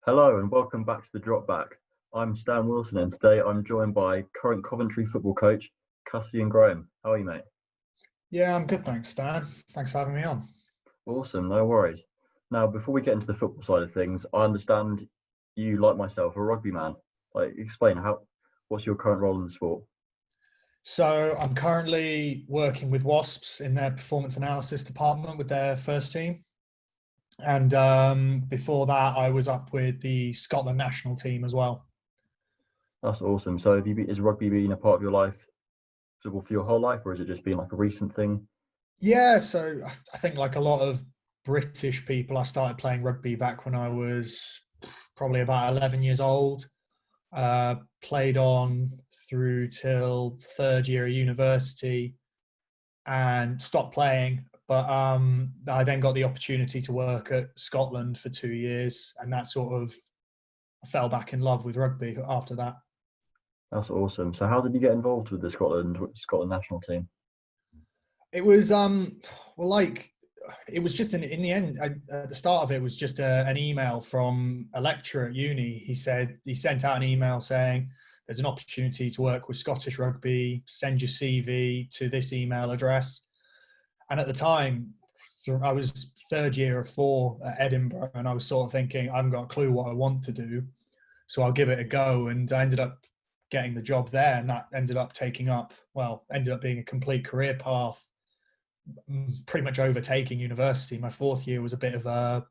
Hello and welcome back to the Drop Back. I'm Stan Wilson and today I'm joined by current Coventry football coach Cassian Graham. How are you, mate? Yeah, I'm good, thanks, Stan. Thanks for having me on. Awesome, no worries. Now, before we get into the football side of things, I understand you, like myself, are a rugby man. Explain what's your current role in the sport? So I'm currently working with Wasps in their performance analysis department with their first team. And before that, I was up with the Scotland national team as well. That's awesome. So, has rugby been a part of your life, football for your whole life, or has it just been like a recent thing? Yeah, so I think like a lot of British people, I started playing rugby back when I was probably about 11 years old. Played on through till third year of university and stopped playing. But I then got the opportunity to work at Scotland for 2 years, and that sort of fell back in love with rugby after that. That's awesome. So, how did you get involved with the Scotland national team? It was well, like it was just in the end. At the start of it was just an email from a lecturer at uni. He sent out an email saying there's an opportunity to work with Scottish rugby. Send your CV to this email address. And at the time, I was third year of four at Edinburgh, and I was sort of thinking, I haven't got a clue what I want to do, so I'll give it a go. And I ended up getting the job there, and that ended up being a complete career path, pretty much overtaking university. My fourth year was a bit of a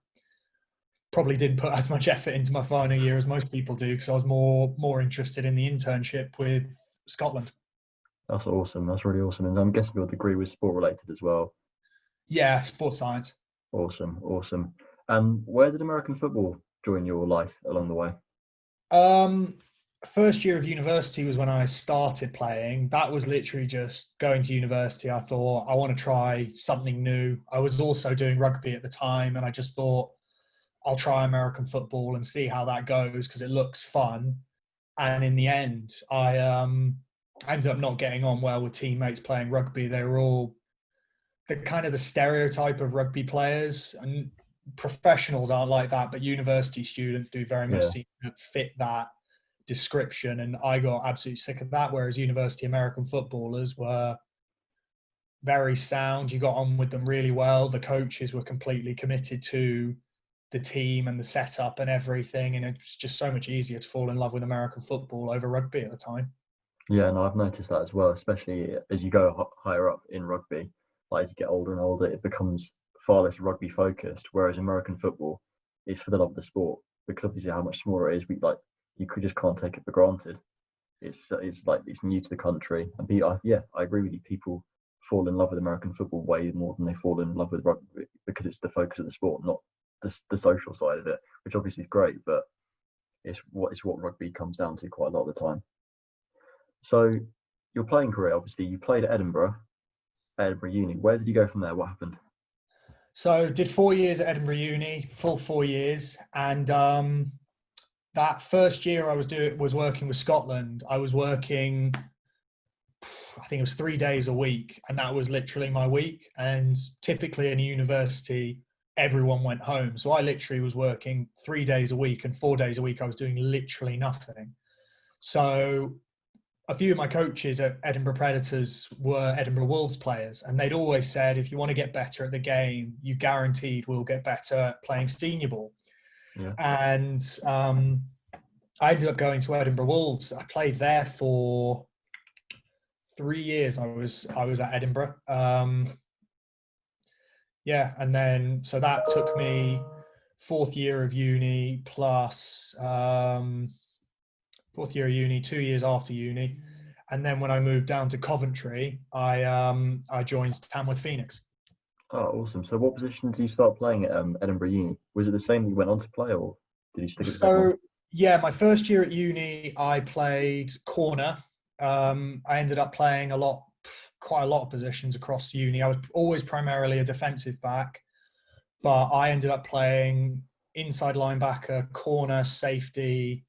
probably didn't put as much effort into my final year as most people do because I was more interested in the internship with Scotland. That's awesome. That's really awesome. And I'm guessing your degree was sport related as well. Yeah, sports science. Awesome, awesome. And where did American football join your life along the way? Um, First year of university was when I started playing. That was literally just going to university. I thought I want to try something new. I was also doing rugby at the time, and I just thought I'll try American football and see how that goes because it looks fun. And in the end, I ended up not getting on well with teammates playing rugby. They were all the kind of the stereotype of rugby players, and professionals aren't like that, but university students do very much Yeah, seem to fit that description. And I got absolutely sick of that. Whereas university American footballers were very sound. You got on with them really well. The coaches were completely committed to the team and the setup and everything. And it's just so much easier to fall in love with American football over rugby at the time. yeah, no, I've noticed that as well, especially as you go higher up in rugby. Like as you get older and older, it becomes far less rugby focused. Whereas American football is for the love of the sport because obviously how much smaller it is, we like you could just can't take it for granted. It's like it's new to the country, and yeah, I agree with you. People fall in love with American football way more than they fall in love with rugby because it's the focus of the sport, not the social side of it, which obviously is great, but it's what rugby comes down to quite a lot of the time. So your playing career, obviously, you played at Edinburgh Uni. Where did you go from there? What happened? So did 4 years at Edinburgh Uni, full 4 years. And that first year was working with Scotland. I was working, I think it was 3 days a week, and that was literally my week. And typically in a university, everyone went home. So I literally was working 3 days a week, and 4 days a week I was doing literally nothing. So a few of my coaches at Edinburgh Predators were Edinburgh Wolves players, and they'd always said, if you want to get better at the game, you guaranteed will get better at playing senior ball. Yeah. And I ended up going to Edinburgh Wolves. I played there for 3 years. I was at Edinburgh. Yeah, and then so that took me fourth year of uni plus fourth year of uni, 2 years after uni, and then when I moved down to Coventry, I joined Tamworth Phoenix. Oh, awesome. So what position did you start playing at Edinburgh Uni? Was it the same you went on to play, or did you stick at the same one? So yeah, my first year at uni, I played corner. I ended up playing quite a lot of positions across uni. I was always primarily a defensive back, but I ended up playing inside linebacker, corner, safety,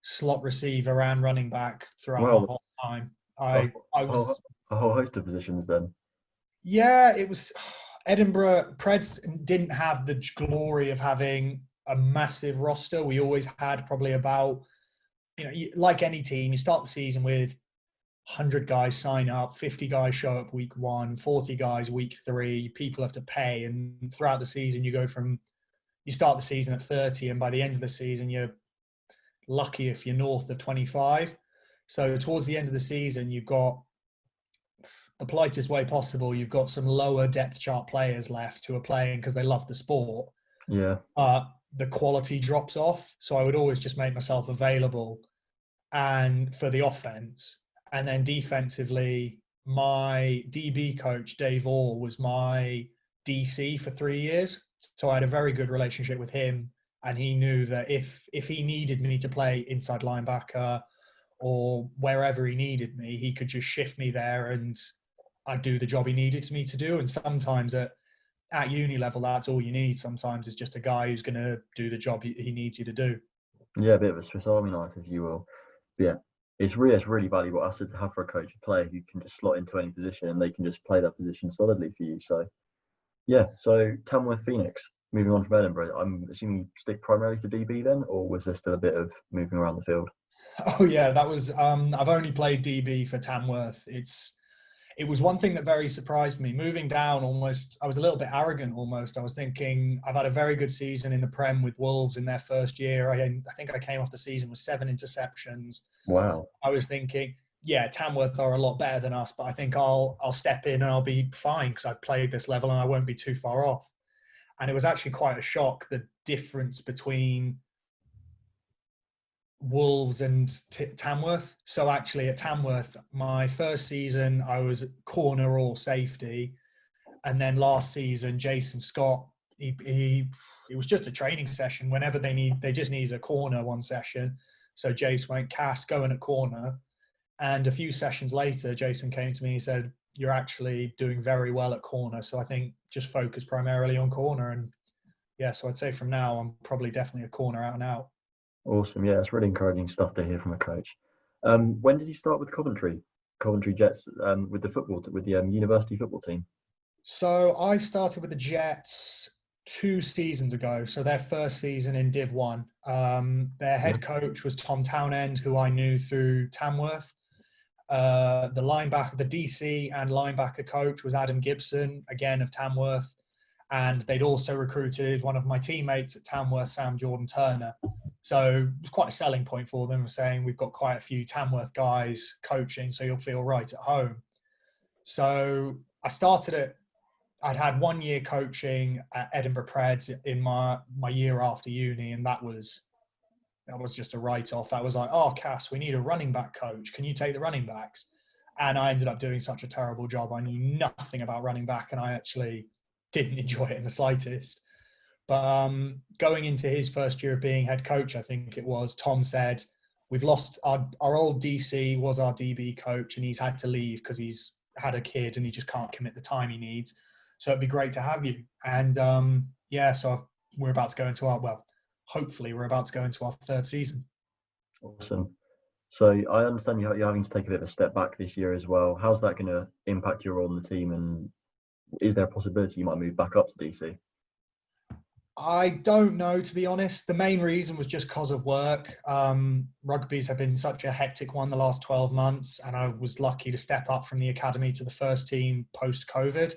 slot receiver, and running back throughout my Well, whole time. a, I a, was a whole host of positions then. Yeah, it was Edinburgh Preds didn't have the glory of having a massive roster. We always had probably about, like any team, you start the season with 100 guys sign up, 50 guys show up week 1, 40 guys week 3. People have to pay, and throughout the season, you start the season at 30, and by the end of the season, you're lucky if you're north of 25. So towards the end of the season, you've got, the politest way possible, you've got some lower depth chart players left who are playing because they love the sport. Yeah. The quality drops off. So I would always just make myself available and for the offense. And then defensively, my DB coach, Dave Orr, was my DC for 3 years. So I had a very good relationship with him. And he knew that if he needed me to play inside linebacker or wherever he needed me, he could just shift me there and I'd do the job he needed me to do. And sometimes at uni level, that's all you need. Sometimes it's just a guy who's going to do the job he needs you to do. Yeah, a bit of a Swiss Army knife, if you will. But yeah, it's really valuable asset to have for a coach, a player who can just slot into any position and they can just play that position solidly for you. So yeah, so Tamworth Phoenix, moving on from Edinburgh, I'm assuming you stick primarily to DB then, or was there still a bit of moving around the field? Oh yeah, that was, I've only played DB for Tamworth. It was one thing that very surprised me. Moving down, almost, I was a little bit arrogant almost. I was thinking, I've had a very good season in the Prem with Wolves in their first year. I think I came off the season with 7 interceptions. Wow. I was thinking, yeah, Tamworth are a lot better than us, but I think I'll step in and I'll be fine because I've played this level and I won't be too far off. And it was actually quite a shock, the difference between Wolves and Tamworth. So actually at Tamworth, my first season, I was corner or safety. And then last season, Jason Scott, it was just a training session. Whenever they just needed a corner one session. So Jace went, Cass, go in at corner. And a few sessions later, Jason came to me and said, you're actually doing very well at corner. So I think just focus primarily on corner. And yeah, so I'd say from now, I'm probably definitely a corner out and out. Awesome. Yeah, it's really encouraging stuff to hear from a coach. When did you start with Coventry Jets, with the university football team? So I started with the Jets 2 seasons ago. So their first season in Div 1. Their head coach was Tom Townend, who I knew through Tamworth. The DC and linebacker coach was Adam Gibson, again of Tamworth. And they'd also recruited one of my teammates at Tamworth, Sam Jordan Turner. So it was quite a selling point for them, saying we've got quite a few Tamworth guys coaching, so you'll feel right at home. So I'd had 1 year coaching at Edinburgh Preds in my year after uni, and that was just a write-off. That was like, oh, Cass, we need a running back coach. Can you take the running backs? And I ended up doing such a terrible job. I knew nothing about running back, and I actually didn't enjoy it in the slightest. But going into his first year of being head coach, I think it was, Tom said, we've lost our old DC was our DB coach, and he's had to leave because he's had a kid and he just can't commit the time he needs. So it'd be great to have you. And so we're about to go into hopefully we're about to go into our 3rd season. Awesome. So I understand you're having to take a bit of a step back this year as well. How's that going to impact your role in the team? And is there a possibility you might move back up to DC? I don't know, to be honest. The main reason was just because of work. Rugby's have been such a hectic one the last 12 months, and I was lucky to step up from the academy to the first team post-COVID.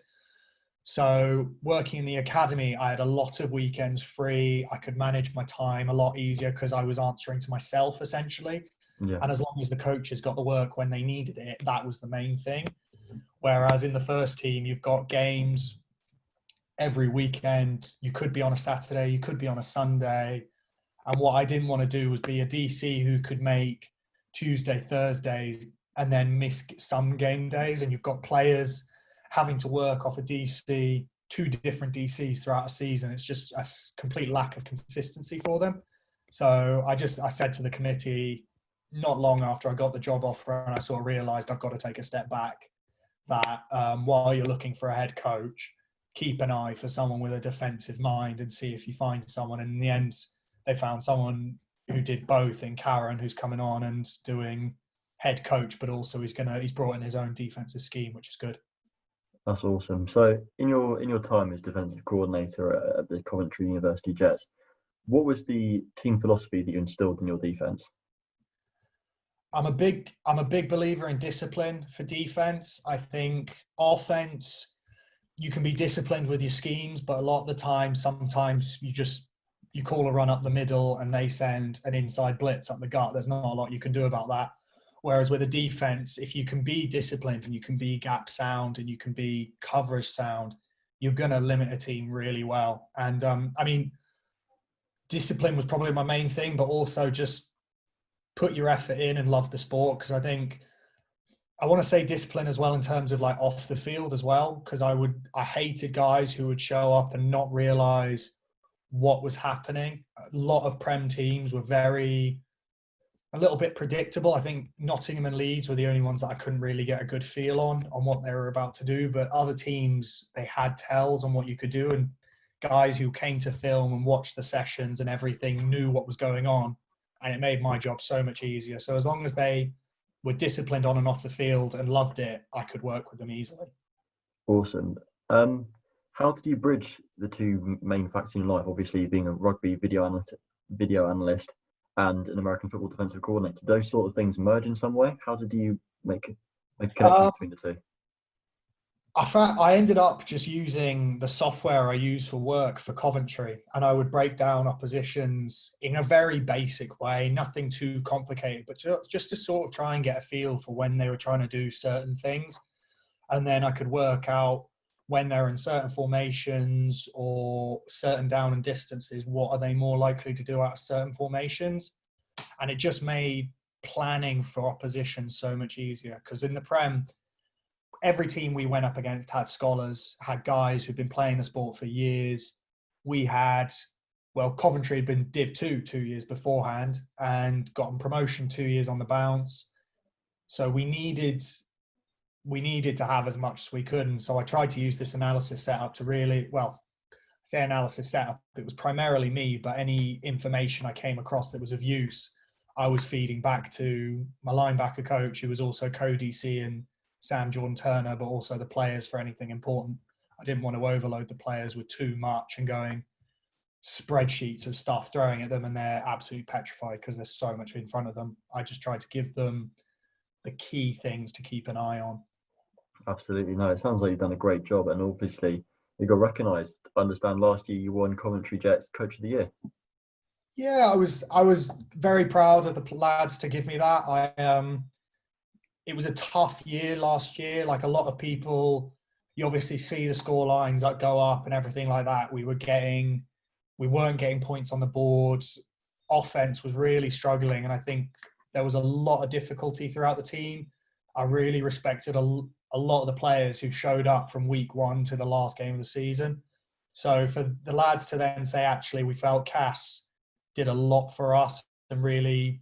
So working in the academy, I had a lot of weekends free. I could manage my time a lot easier because I was answering to myself, essentially. Yeah. And as long as the coaches got the work when they needed it, that was the main thing. Whereas in the first team, you've got games every weekend. You could be on a Saturday, you could be on a Sunday. And what I didn't want to do was be a DC who could make Tuesday, Thursdays, and then miss some game days. And you've got players having to work off a DC, 2 different DCs throughout a season. It's just a complete lack of consistency for them. So I said to the committee, not long after I got the job offer, and I sort of realised I've got to take a step back, that while you're looking for a head coach, keep an eye for someone with a defensive mind and see if you find someone. And in the end, they found someone who did both in Karen, who's coming on and doing head coach, but also he's brought in his own defensive scheme, which is good. That's awesome. So in your time as defensive coordinator at the Coventry University Jets, What was the team philosophy that you instilled in your defense? I'm a big believer in discipline for defense. I think offense, you can be disciplined with your schemes, but a lot of the time, sometimes you call a run up the middle and they send an inside blitz up the gut. There's not a lot you can do about that. Whereas with a defense, if you can be disciplined and you can be gap sound and you can be coverage sound, you're going to limit a team really well. And I mean, discipline was probably my main thing, but also just put your effort in and love the sport. Because I think I want to say discipline as well in terms of like off the field as well. Because I hated guys who would show up and not realize what was happening. A lot of Prem teams were a little bit predictable. I think Nottingham and Leeds were the only ones that I couldn't really get a good feel on what they were about to do. But other teams, they had tells on what you could do. And guys who came to film and watched the sessions and everything knew what was going on. And it made my job so much easier. So as long as they were disciplined on and off the field and loved it, I could work with them easily. Awesome. How did you bridge the two main facts in your life? Obviously, being a rugby video analyst and an American football defensive coordinator. Did those sort of things merge in some way? How did you make a connection between the two? I ended up just using the software I use for work for Coventry, and I would break down oppositions in a very basic way, nothing too complicated, but just to sort of try and get a feel for when they were trying to do certain things. And then I could work out when they're in certain formations or certain down and distances, what are they more likely to do out of certain formations? And it just made planning for opposition so much easier, because in the Prem, every team we went up against had scholars, had guys who'd been playing the sport for years. Coventry had been Div 2 2 years beforehand and gotten promotion 2 years on the bounce. So we needed to have as much as we could. And so I tried to use this analysis setup to really, say analysis setup, it was primarily me, but any information I came across that was of use, I was feeding back to my linebacker coach, who was also co-DC and Sam Jordan Turner, but also the players for anything important. I didn't want to overload the players with too much and going spreadsheets of stuff, throwing at them, and they're absolutely petrified because there's so much in front of them. I just tried to give them the key things to keep an eye on. Absolutely. No, it sounds like you've done a great job, and obviously you got recognised. I understand last year you won Coventry Jets Coach of the Year. Yeah, I was very proud of the lads to give me that. It was a tough year last year. Like a lot of people, you obviously see the score lines that go up and everything like that. We weren't getting points on the board. Offense was really struggling, and I think there was a lot of difficulty throughout the team. I really respected a lot of the players who showed up from week one to the last game of the season. So for the lads to then say, actually, we felt Cass did a lot for us and really,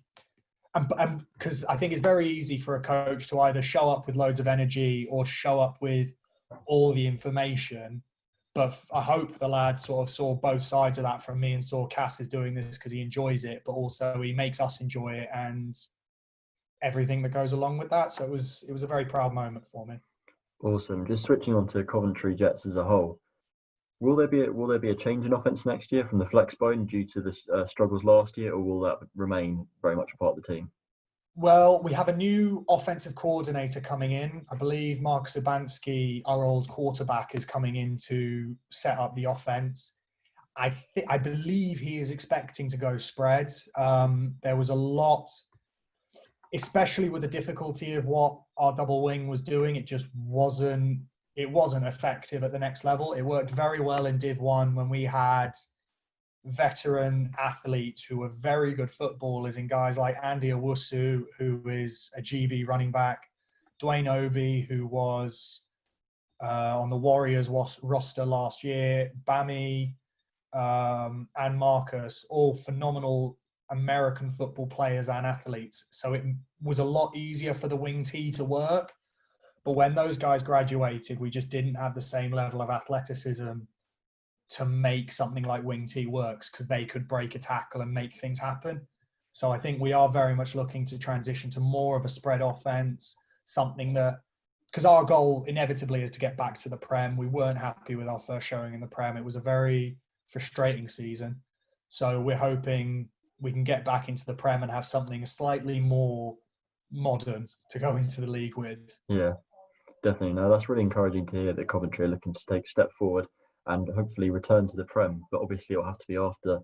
and because I think it's very easy for a coach to either show up with loads of energy or show up with all the information. But I hope the lads sort of saw both sides of that from me and saw Cass is doing this because he enjoys it, but also he makes us enjoy it and everything that goes along with that. So it was a very proud moment for me. Awesome. Just switching on to Coventry Jets as a whole. Will there be a change in offense next year from the flex bone due to the struggles last year, or will that remain very much a part of the team? Well, we have a new offensive coordinator coming in. I believe Mark Zubanski, our old quarterback, is coming in to set up the offense. I believe he is expecting to go spread. There was a lot, especially with the difficulty of what our double wing was doing. It just wasn't effective at the next level. It worked very well in Div 1 when we had veteran athletes who were very good footballers in guys like Andy Owusu, who is a GB running back, Dwayne Obi, who was on the Warriors roster last year, Bami, and Marcus, all phenomenal American football players and athletes. So it was a lot easier for the wing T to work. But when those guys graduated, we just didn't have the same level of athleticism to make something like wing T works, because they could break a tackle and make things happen. So I think we are very much looking to transition to more of a spread offense, something that, because our goal inevitably is to get back to the Prem. We weren't happy with our first showing in the Prem. It was a very frustrating season. So we're hoping we can get back into the Prem and have something slightly more modern to go into the league with. Yeah, definitely. No, that's really encouraging to hear that Coventry are looking to take a step forward and hopefully return to the Prem. But obviously, it'll have to be after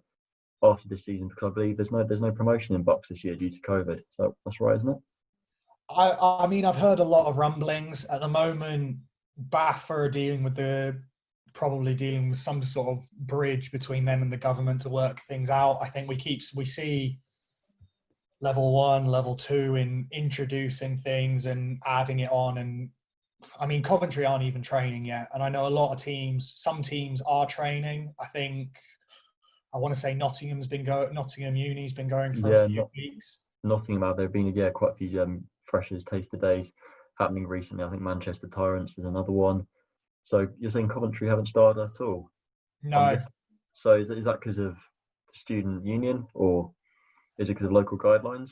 this season, because I believe there's no promotion in Bucks this year due to COVID. So that's right, isn't it? I mean, I've heard a lot of rumblings at the moment. Bath are probably dealing with some sort of bridge between them and the government to work things out. I think we see level 1, level 2 in introducing things and adding it on. And I mean, Coventry aren't even training yet, and I know a lot of teams. Some teams are training. I think I want to say Nottingham Uni's been going for a Yeah, few weeks. Nottingham, there have been quite a few freshers taster days happening recently. I think Manchester Tyrants is another one. So you're saying Coventry haven't started at all? I'm No, guessing. So is that because of the student union, or is it because of local guidelines?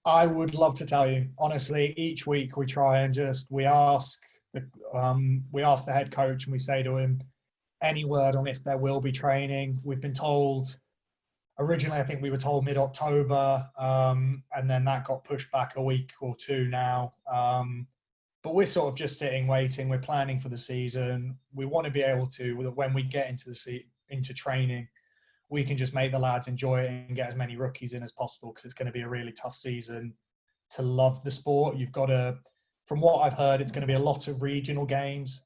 I would love to tell you. Honestly, each week we try and we ask the head coach and we say to him, any word on if there will be training. We've been told originally, I think we were told mid-October, and then that got pushed back a week or two now. But we're sort of just sitting, waiting. We're planning for the season. We want to be able to, when we get into training, we can just make the lads enjoy it and get as many rookies in as possible, because it's going to be a really tough season to love the sport. From what I've heard, it's going to be a lot of regional games.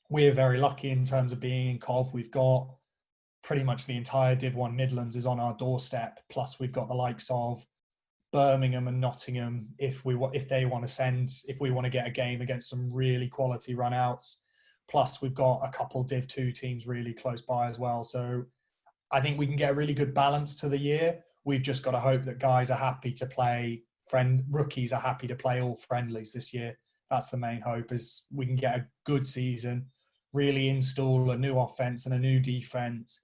We're very lucky in terms of being in Cov. We've got pretty much the entire Div 1 Midlands is on our doorstep. Plus, we've got the likes of Birmingham and Nottingham if we want to get a game against some really quality runouts. Plus, we've got a couple Div 2 teams really close by as well. So I think we can get a really good balance to the year. We've just got to hope that guys are happy to play. Rookies are happy to play all friendlies this year. That's the main hope, is we can get a good season, really install a new offense and a new defense,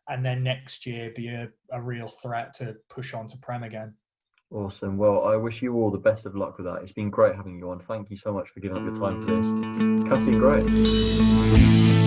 and then next year be a real threat to push on to Prem again. Awesome. Well, I wish you all the best of luck with that. It's been great having you on. Thank you so much for giving up your time for this. Cassian Graham.